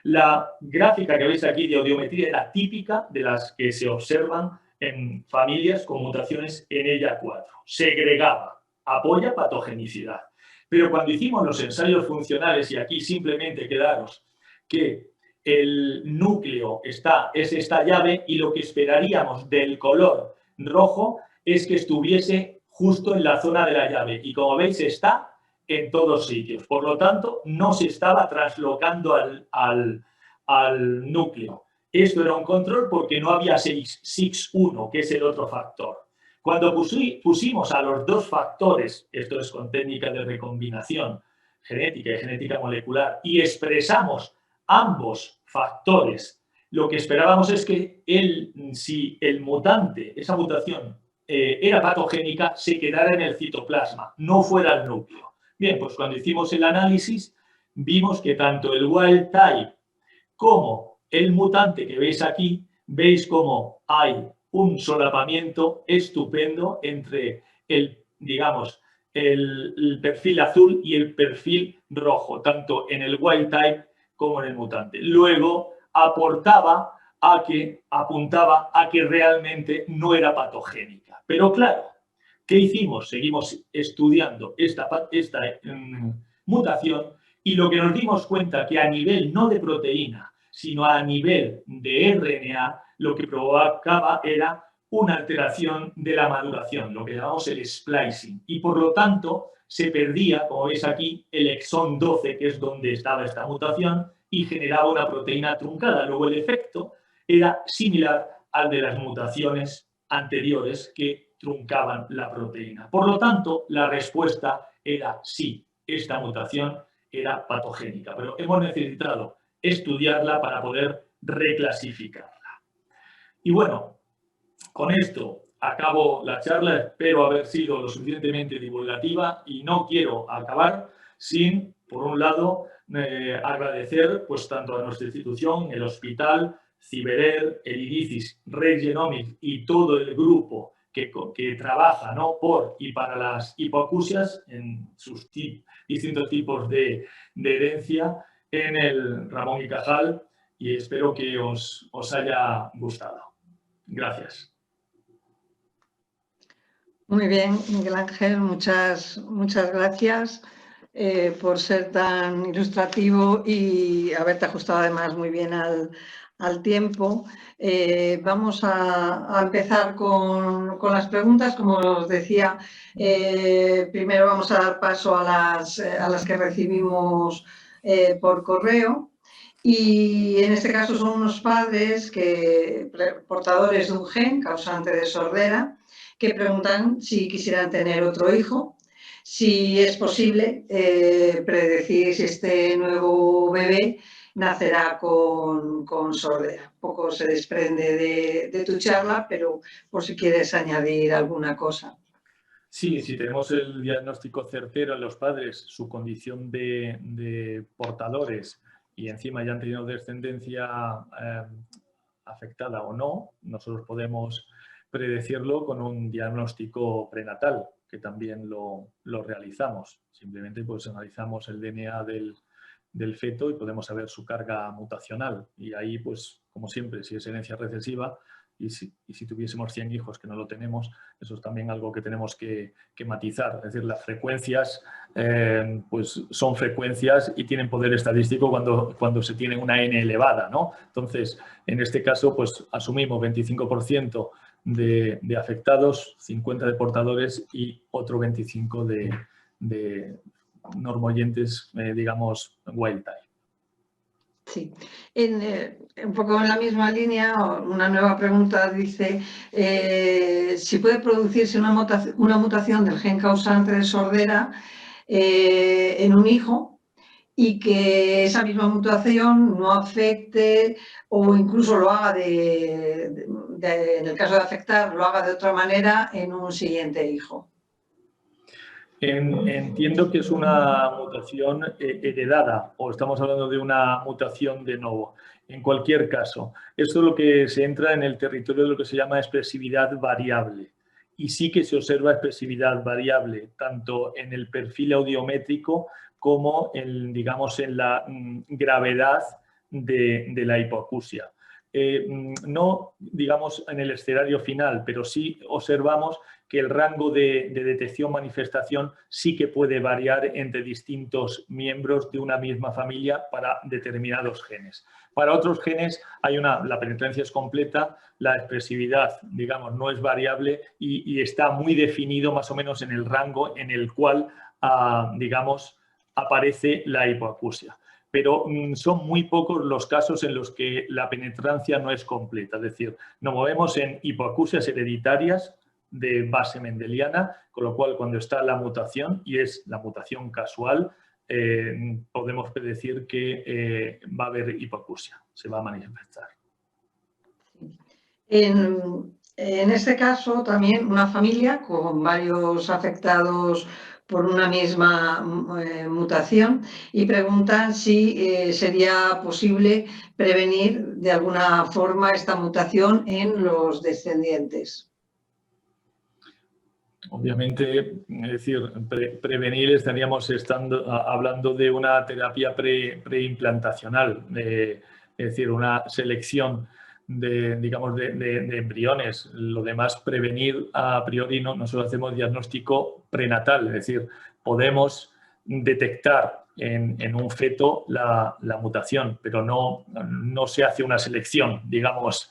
La gráfica que veis aquí de audiometría era típica de las que se observan en familias con mutaciones en EYA4. Segregaba, apoya patogenicidad. Pero cuando hicimos los ensayos funcionales, y aquí simplemente quedaros que el núcleo es esta llave y lo que esperaríamos del color rojo es que estuviese justo en la zona de la llave. Y como veis está en todos sitios. Por lo tanto, no se estaba traslocando al núcleo. Esto era un control porque no había SIX1, que es el otro factor. Cuando pusimos a los dos factores, esto es con técnica de recombinación genética y genética molecular, y expresamos ambos factores, lo que esperábamos es que si el mutante, esa mutación, era patogénica, se quedara en el citoplasma, no fuera al núcleo. Bien, pues cuando hicimos el análisis, vimos que tanto el wild type como el mutante que veis aquí, veis cómo hay un solapamiento estupendo entre el perfil azul y el perfil rojo, tanto en el wild type como en el mutante. Luego apuntaba a que realmente no era patogénica. Pero claro, ¿qué hicimos? Seguimos estudiando esta mutación y lo que nos dimos cuenta que a nivel no de proteína, sino a nivel de RNA, lo que provocaba era una alteración de la maduración, lo que llamamos el splicing. Y por lo tanto, se perdía, como veis aquí, el exón 12, que es donde estaba esta mutación, y generaba una proteína truncada. Luego el efecto era similar al de las mutaciones anteriores que truncaban la proteína. Por lo tanto, la respuesta era sí, esta mutación era patogénica, pero hemos necesitado estudiarla para poder reclasificarla. Y bueno, con esto acabo la charla, espero haber sido lo suficientemente divulgativa y no quiero acabar sin, por un lado, agradecer pues tanto a nuestra institución, el hospital, Ciberer, el IDICIS, Red Genomics y todo el grupo que trabaja, ¿no?, por y para las hipoacusias en sus distintos tipos de herencia, en el Ramón y Cajal y espero que os haya gustado. Gracias. Muy bien, Miguel Ángel, muchas gracias por ser tan ilustrativo y haberte ajustado además muy bien al tiempo. Vamos a empezar con las preguntas. Como os decía, primero vamos a dar paso a las que recibimos por correo. Y en este caso son unos padres portadores de un gen causante de sordera, que preguntan si quisieran tener otro hijo, si es posible predecir si este nuevo bebé nacerá con sordera. Poco se desprende de tu charla, pero por si quieres añadir alguna cosa. Sí, si tenemos el diagnóstico certero en los padres, su condición de portadores y encima ya han tenido descendencia afectada o no, nosotros podemos predecirlo con un diagnóstico prenatal, que también lo realizamos. Simplemente pues analizamos el DNA del feto y podemos saber su carga mutacional. Y ahí, pues, como siempre, si es herencia recesiva y si tuviésemos 100 hijos que no lo tenemos, eso es también algo que tenemos que matizar. Es decir, las frecuencias pues son frecuencias y tienen poder estadístico cuando se tiene una n elevada, ¿no? Entonces, en este caso, pues asumimos 25% de afectados, 50 de portadores y otro 25 de normoyentes, digamos, wild type. Sí, un poco en la misma línea, una nueva pregunta dice si puede producirse una mutación del gen causante de sordera en un hijo y que esa misma mutación no afecte o incluso lo haga en el caso de afectar, lo haga de otra manera en un siguiente hijo. Entiendo que es una mutación heredada o estamos hablando de una mutación de novo. En cualquier caso, esto es lo que se entra en el territorio de lo que se llama expresividad variable. Y sí que se observa expresividad variable, tanto en el perfil audiométrico como digamos, en la gravedad de la hipoacusia. No, digamos, en el escenario final, pero sí observamos que el rango de detección-manifestación sí que puede variar entre distintos miembros de una misma familia para determinados genes. Para otros genes la penetrancia es completa, la expresividad, digamos, no es variable y está muy definido más o menos en el rango en el cual, digamos, aparece la hipoacusia. Pero son muy pocos los casos en los que la penetrancia no es completa. Es decir, nos movemos en hipoacusias hereditarias de base mendeliana, con lo cual cuando está la mutación, y es la mutación casual, podemos predecir que va a haber hipoacusia, se va a manifestar. En este caso también una familia con varios afectados por una misma mutación y preguntan si sería posible prevenir de alguna forma esta mutación en los descendientes. Obviamente, es decir, prevenir estaríamos hablando de una terapia preimplantacional, es decir, una selección digamos, de embriones. Lo demás, prevenir a priori, nosotros hacemos diagnóstico prenatal, es decir, podemos detectar en un feto la mutación, pero no se hace una selección, digamos,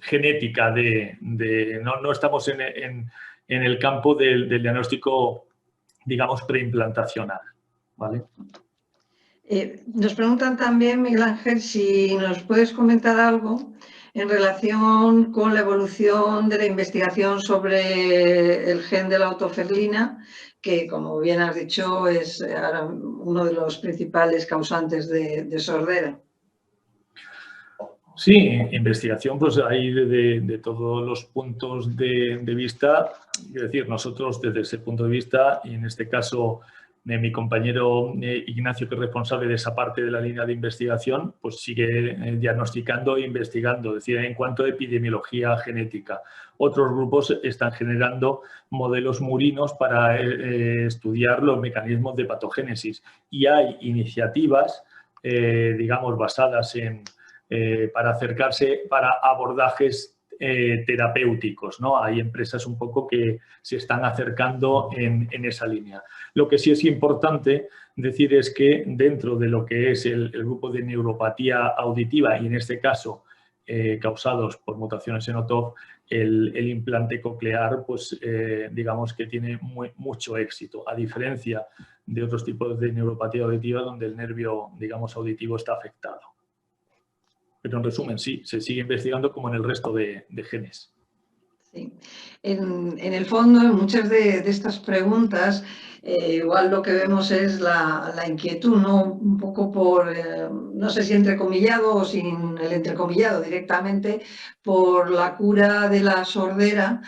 genética no estamos en el campo del diagnóstico, digamos, preimplantacional, ¿vale? Nos preguntan también, Miguel Ángel, si nos puedes comentar algo en relación con la evolución de la investigación sobre el gen de la otoferlina, que, como bien has dicho, es uno de los principales causantes de sordera. Sí, investigación, pues hay de todos los puntos de vista. Es decir, nosotros desde ese punto de vista, y en este caso Mi compañero Ignacio, que es responsable de esa parte de la línea de investigación, pues sigue diagnosticando e investigando, es decir, en cuanto a epidemiología genética. Otros grupos están generando modelos murinos para estudiar los mecanismos de patogénesis. Y hay iniciativas, digamos, basadas en, para acercarse, para abordajes terapéuticos, ¿no? Hay empresas un poco que se están acercando en esa línea. Lo que sí es importante decir es que dentro de lo que es el grupo de neuropatía auditiva, y en este caso causados por mutaciones en OTOF, el implante coclear, pues digamos que tiene mucho éxito, a diferencia de otros tipos de neuropatía auditiva donde el nervio, digamos, auditivo está afectado. Pero en resumen, sí, se sigue investigando como en el resto de genes. Sí. En el fondo, en muchas de estas preguntas, igual lo que vemos es la inquietud, ¿no? Un poco por, no sé si entrecomillado o sin el entrecomillado directamente, por la cura de la sordera,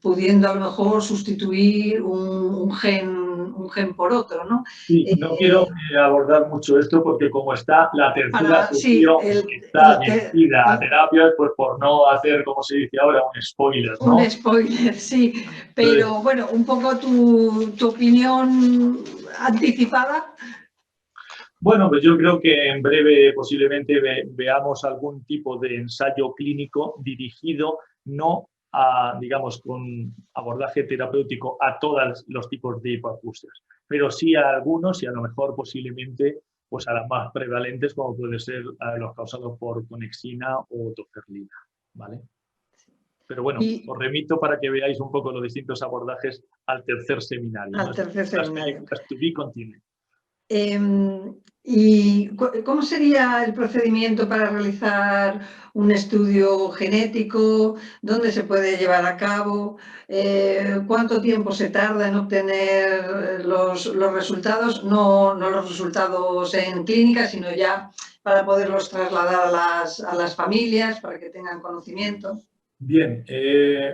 pudiendo a lo mejor sustituir un gen por otro, ¿no? Sí, no quiero abordar mucho esto porque como está la tercera Sí, sesión, está dirigida a terapias, pues por no hacer, como se dice ahora, un spoiler, ¿no? Un spoiler, sí. Pero bueno, un poco tu opinión anticipada. Bueno, pues yo creo que en breve posiblemente veamos algún tipo de ensayo clínico dirigido no a, digamos, con abordaje terapéutico a todos los tipos de hipoacusias, pero sí a algunos y a lo mejor posiblemente pues a las más prevalentes, como puede ser los causados por conexina o toferlina, ¿vale? Pero bueno, os remito para que veáis un poco los distintos abordajes al tercer seminario. Al tercer seminario. Las películas to be continued. ¿Y cómo sería el procedimiento para realizar un estudio genético? ¿Dónde se puede llevar a cabo? ¿Cuánto tiempo se tarda en obtener los resultados? No los resultados en clínica, sino ya para poderlos trasladar a las familias, para que tengan conocimiento. Bien,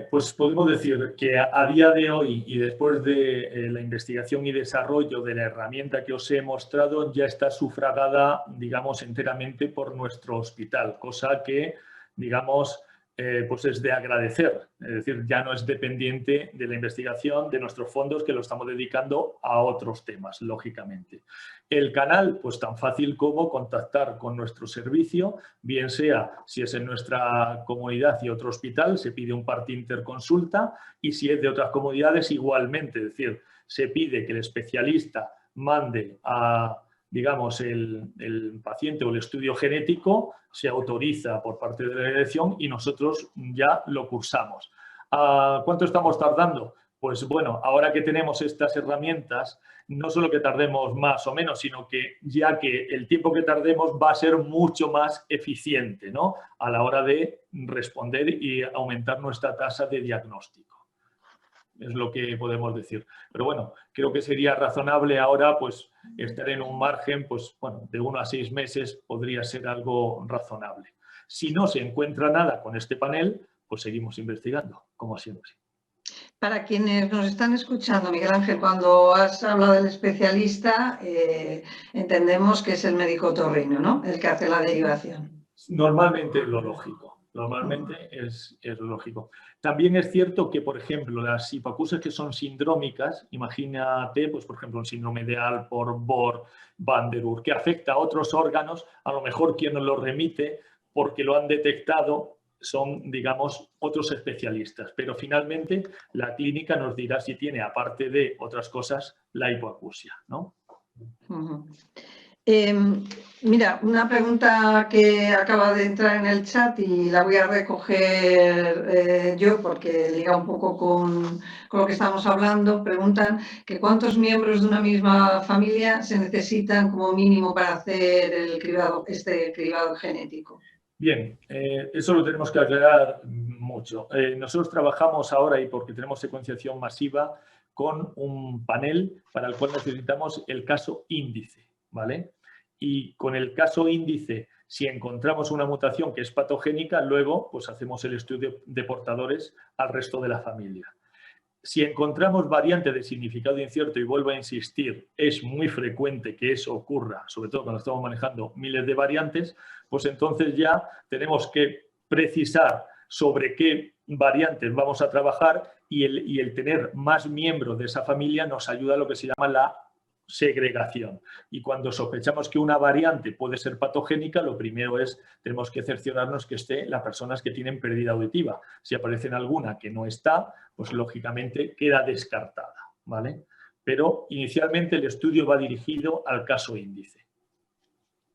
pues podemos decir que a día de hoy y después de la investigación y desarrollo de la herramienta que os he mostrado, ya está sufragada, digamos, enteramente por nuestro hospital, cosa que, digamos, pues es de agradecer. Es decir, ya no es dependiente de la investigación, de nuestros fondos, que lo estamos dedicando a otros temas, lógicamente. El canal, pues tan fácil como contactar con nuestro servicio, bien sea si es en nuestra comunidad y otro hospital, se pide un parte interconsulta, y si es de otras comunidades, igualmente. Es decir, se pide que el especialista mande a, digamos, el paciente o el estudio genético, se autoriza por parte de la dirección y nosotros ya lo cursamos. ¿Cuánto estamos tardando? Pues bueno, ahora que tenemos estas herramientas, no solo que tardemos más o menos, sino que ya que el tiempo que tardemos va a ser mucho más eficiente, ¿no? A la hora de responder y aumentar nuestra tasa de diagnóstico. Es lo que podemos decir. Pero bueno, creo que sería razonable ahora pues estar en un margen pues, bueno, de 1 a 6 meses podría ser algo razonable. Si no se encuentra nada con este panel, pues seguimos investigando, como siempre. Para quienes nos están escuchando, Miguel Ángel, cuando has hablado del especialista, entendemos que es el médico otorrino, ¿no? El que hace la derivación. Normalmente es lo lógico. Normalmente es lógico. También es cierto que, por ejemplo, las hipoacusias que son sindrómicas, imagínate, pues, por ejemplo, un síndrome de Alport, BOR, Van der Rohe, que afecta a otros órganos, a lo mejor quien nos lo remite porque lo han detectado son, digamos, otros especialistas. Pero finalmente la clínica nos dirá si tiene, aparte de otras cosas, la hipoacusia, ¿no? Mira, una pregunta que acaba de entrar en el chat y la voy a recoger yo porque liga un poco con lo que estamos hablando. Preguntan que cuántos miembros de una misma familia se necesitan como mínimo para hacer este cribado genético. Bien, eso lo tenemos que aclarar mucho. Nosotros trabajamos ahora, y porque tenemos secuenciación masiva, con un panel para el cual necesitamos el caso índice, ¿vale? Y con el caso índice, si encontramos una mutación que es patogénica, luego pues hacemos el estudio de portadores al resto de la familia. si encontramos variantes de significado incierto, y vuelvo a insistir, es muy frecuente que eso ocurra, sobre todo cuando estamos manejando miles de variantes, pues entonces ya tenemos que precisar sobre qué variantes vamos a trabajar y el tener más miembros de esa familia nos ayuda a lo que se llama la segregación. Y cuando sospechamos que una variante puede ser patogénica, lo primero es, tenemos que cerciorarnos que esté las personas que tienen pérdida auditiva. Si aparece alguna que no está, pues lógicamente queda descartada, ¿vale? Pero inicialmente el estudio va dirigido al caso índice.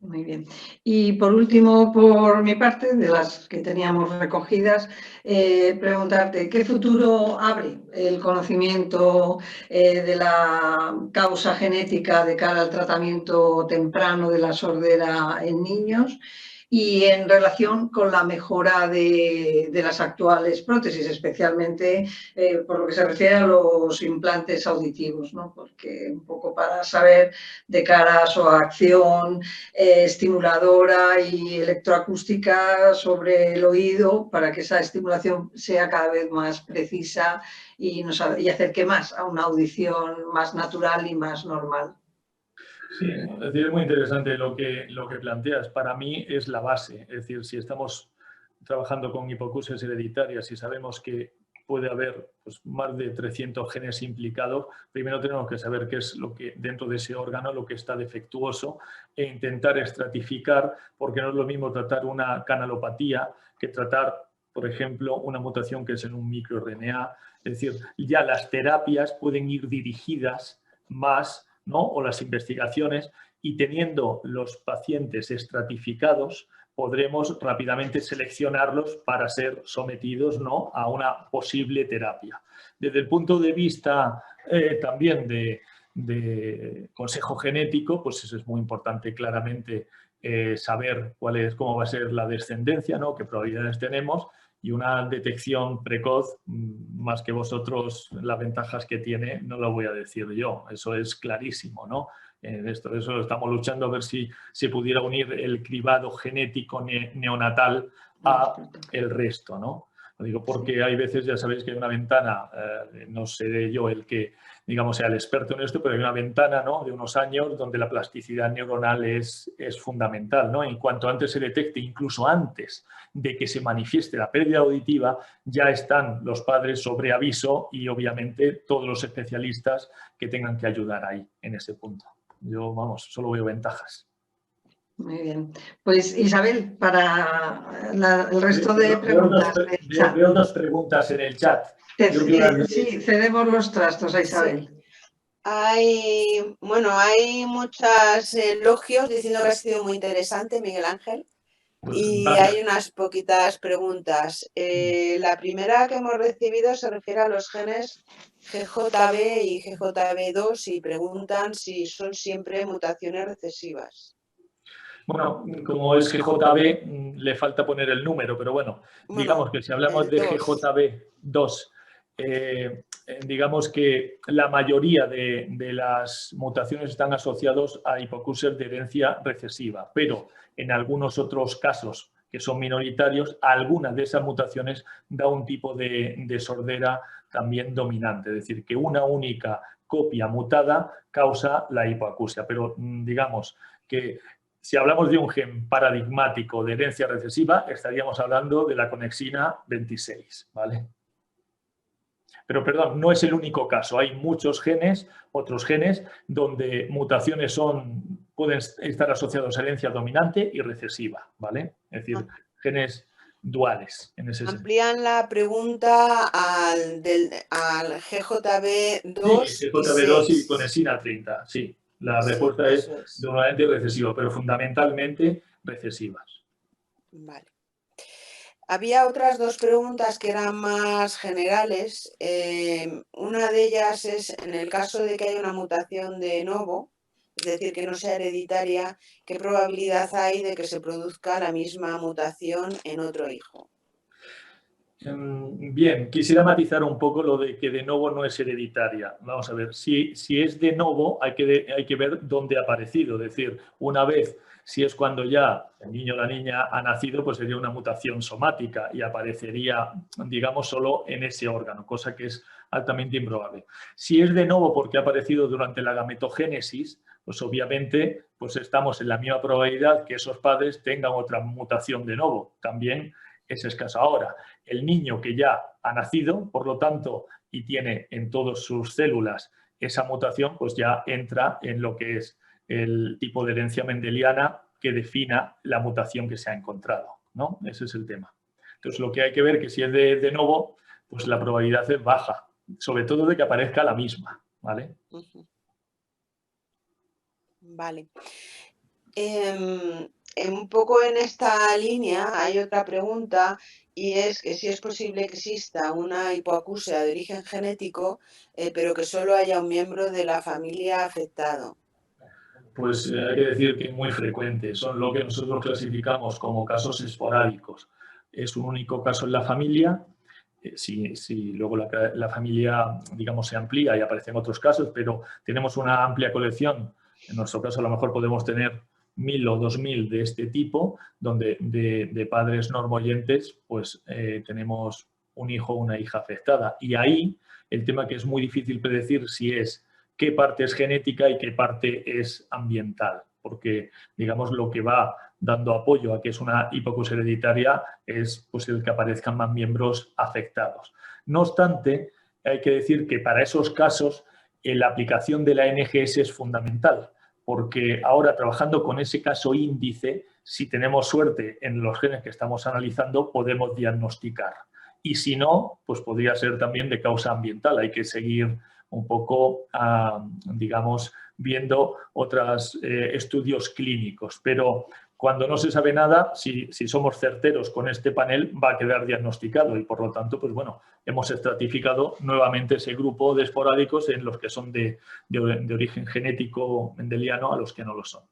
Muy bien. Y por último, por mi parte, de las que teníamos recogidas, preguntarte, ¿qué futuro abre el conocimiento de la causa genética de cara al tratamiento temprano de la sordera en niños? Y en relación con la mejora de las actuales prótesis, especialmente por lo que se refiere a los implantes auditivos, ¿no? Porque un poco para saber de cara a su acción estimuladora y electroacústica sobre el oído, para que esa estimulación sea cada vez más precisa y acerque más a una audición más natural y más normal. Sí, es decir, es muy interesante lo que planteas. Para mí es la base. Es decir, si estamos trabajando con hipoacusias hereditarias y sabemos que puede haber pues, más de 300 genes implicados, primero tenemos que saber qué es lo que dentro de ese órgano lo que está defectuoso e intentar estratificar, porque no es lo mismo tratar una canalopatía que tratar, por ejemplo, una mutación que es en un microRNA. Es decir, ya las terapias pueden ir dirigidas más, ¿no? O las investigaciones, y teniendo los pacientes estratificados podremos rápidamente seleccionarlos para ser sometidos, ¿no? A una posible terapia. Desde el punto de vista también de consejo genético, pues eso es muy importante claramente saber cómo va a ser la descendencia, ¿no? Qué probabilidades tenemos, y una detección precoz, más que vosotros, las ventajas que tiene, no lo voy a decir yo, eso es clarísimo, ¿no? Eso estamos luchando a ver si se pudiera unir el cribado genético neonatal a el resto, ¿no? Lo digo porque hay veces, ya sabéis que hay una ventana, no seré yo el que, digamos, sea el experto en esto, pero hay una ventana, ¿no? De unos años donde la plasticidad neuronal es fundamental, ¿no? En cuanto antes se detecte, incluso antes de que se manifieste la pérdida auditiva, ya están los padres sobre aviso y obviamente todos los especialistas que tengan que ayudar ahí, en ese punto. Yo, vamos, solo veo ventajas. Muy bien. Pues Isabel, para el resto de preguntas. Veo dos preguntas en el chat. Sí, cedemos los trastos a Isabel. Sí. Hay muchos elogios diciendo que ha sido muy interesante, Miguel Ángel. Pues, y gracias. hay unas poquitas preguntas. La primera que hemos recibido se refiere a los genes GJB y GJB2 y preguntan si son siempre mutaciones recesivas. Bueno, como es GJB, le falta poner el número, pero bueno, digamos que si hablamos de GJB2, digamos que la mayoría de las mutaciones están asociadas a hipoacusias de herencia recesiva, pero en algunos otros casos que son minoritarios, algunas de esas mutaciones da un tipo de sordera también dominante, es decir, que una única copia mutada causa la hipoacusia, pero digamos que si hablamos de un gen paradigmático de herencia recesiva, estaríamos hablando de la conexina 26, ¿vale? Pero, perdón, no es el único caso. Hay muchos genes, otros genes, donde mutaciones pueden estar asociados a herencia dominante y recesiva, ¿vale? Es decir, genes duales en ese sentido. Amplían la pregunta al GJB2 sí, GJB2 y conexina 30, sí. La respuesta es dominante recesiva, pero fundamentalmente recesivas. Vale. Había otras dos preguntas que eran más generales. Una de ellas es, en el caso de que haya una mutación de novo, es decir, que no sea hereditaria, ¿qué probabilidad hay de que se produzca la misma mutación en otro hijo? Bien, quisiera matizar un poco lo de que de novo no es hereditaria. Vamos a ver, si es de novo hay que ver dónde ha aparecido. Es decir, una vez, si es cuando ya el niño o la niña ha nacido, pues sería una mutación somática y aparecería, digamos, solo en ese órgano, cosa que es altamente improbable. Si es de novo porque ha aparecido durante la gametogénesis, pues obviamente pues estamos en la misma probabilidad que esos padres tengan otra mutación de novo. También es escaso. Ahora, el niño que ya ha nacido, por lo tanto, y tiene en todas sus células esa mutación, pues ya entra en lo que es el tipo de herencia mendeliana que defina la mutación que se ha encontrado, ¿no? Ese es el tema. Entonces, lo que hay que ver que si es de novo, pues la probabilidad es baja, sobre todo de que aparezca la misma, ¿vale? Vale. Un poco en esta línea hay otra pregunta, y es que si es posible que exista una hipoacusia de origen genético, pero que solo haya un miembro de la familia afectado. Pues hay que decir que es muy frecuente. Son lo que nosotros clasificamos como casos esporádicos. Es un único caso en la familia. Si luego la familia, digamos, se amplía y aparecen otros casos, pero tenemos una amplia colección. En nuestro caso, a lo mejor podemos tener 1000 o 2000 de este tipo, donde de padres normoyentes, pues tenemos un hijo o una hija afectada. Y ahí el tema que es muy difícil predecir si es qué parte es genética y qué parte es ambiental, porque, digamos, lo que va dando apoyo a que es una hipoacusia hereditaria es pues, el que aparezcan más miembros afectados. No obstante, hay que decir que para esos casos la aplicación de la NGS es fundamental, porque ahora trabajando con ese caso índice, si tenemos suerte en los genes que estamos analizando, podemos diagnosticar. Y si no, pues podría ser también de causa ambiental. Hay que seguir un poco, digamos, viendo otros estudios clínicos. Pero cuando no se sabe nada, si somos certeros con este panel, va a quedar diagnosticado y, por lo tanto, pues bueno, hemos estratificado nuevamente ese grupo de esporádicos en los que son de origen genético mendeliano a los que no lo son.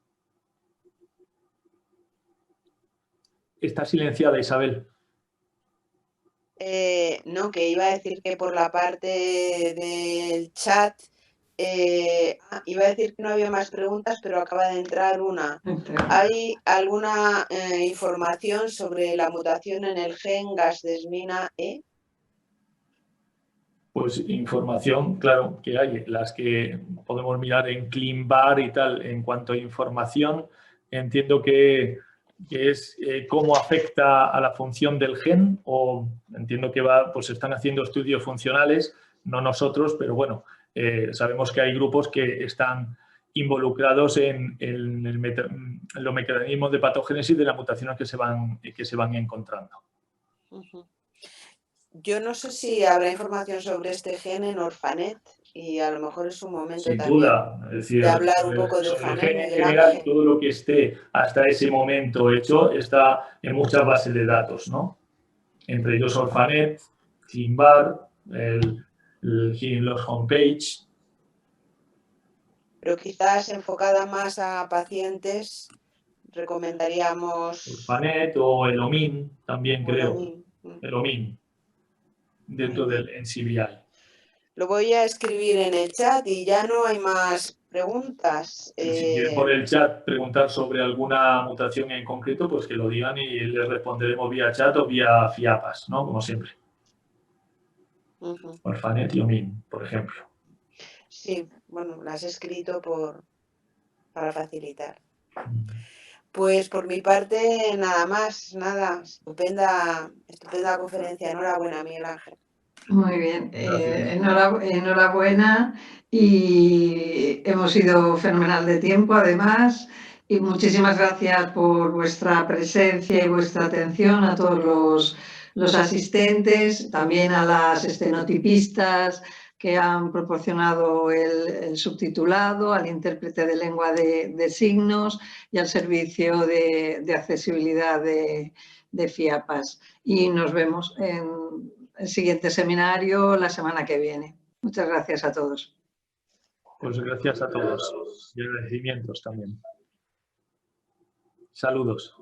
Está silenciada, Isabel. No, que iba a decir que por la parte del chat, iba a decir que no había más preguntas, pero acaba de entrar una. ¿Hay alguna información sobre la mutación en el gen Gas-Desmina E? Pues información, claro, que hay, las que podemos mirar en ClinVar y tal. En cuanto a información, entiendo que es cómo afecta a la función del gen, o entiendo que pues están haciendo estudios funcionales, no nosotros, pero bueno, sabemos que hay grupos que están involucrados en los mecanismos de patogénesis de las mutaciones que se van encontrando. Yo no sé si habrá información sobre este gen en Orphanet, y a lo mejor es un momento Sin también duda, es decir, de hablar un poco de sobre el Orphanet, gen en Miguel general, Ángel. todo lo que esté hasta ese momento hecho está en muchas bases de datos, ¿no? Entre ellos Orphanet, ClinVar, los homepage. Pero quizás enfocada más a pacientes, recomendaríamos Orphanet o el OMIN, también creo. El OMIN, dentro del NCBI. Lo voy a escribir en el chat y ya no hay más preguntas. Si quieren por el chat preguntar sobre alguna mutación en concreto, pues que lo digan y les responderemos vía chat o vía FIAPAS, ¿no? Como siempre. Orphanet y OMIN, por ejemplo. Sí, bueno, las he escrito para facilitar. Pues por mi parte, nada más, nada. Estupenda conferencia. Enhorabuena, Miguel Ángel. Muy bien, enhorabuena, y hemos ido fenomenal de tiempo además, y muchísimas gracias por vuestra presencia y vuestra atención a todos los asistentes, también a las estenotipistas que han proporcionado el subtitulado, al intérprete de lengua de signos y al servicio de accesibilidad de FIAPAS. Y nos vemos en el siguiente seminario la semana que viene. Muchas gracias a todos. Pues gracias a todos y agradecimientos también. Saludos.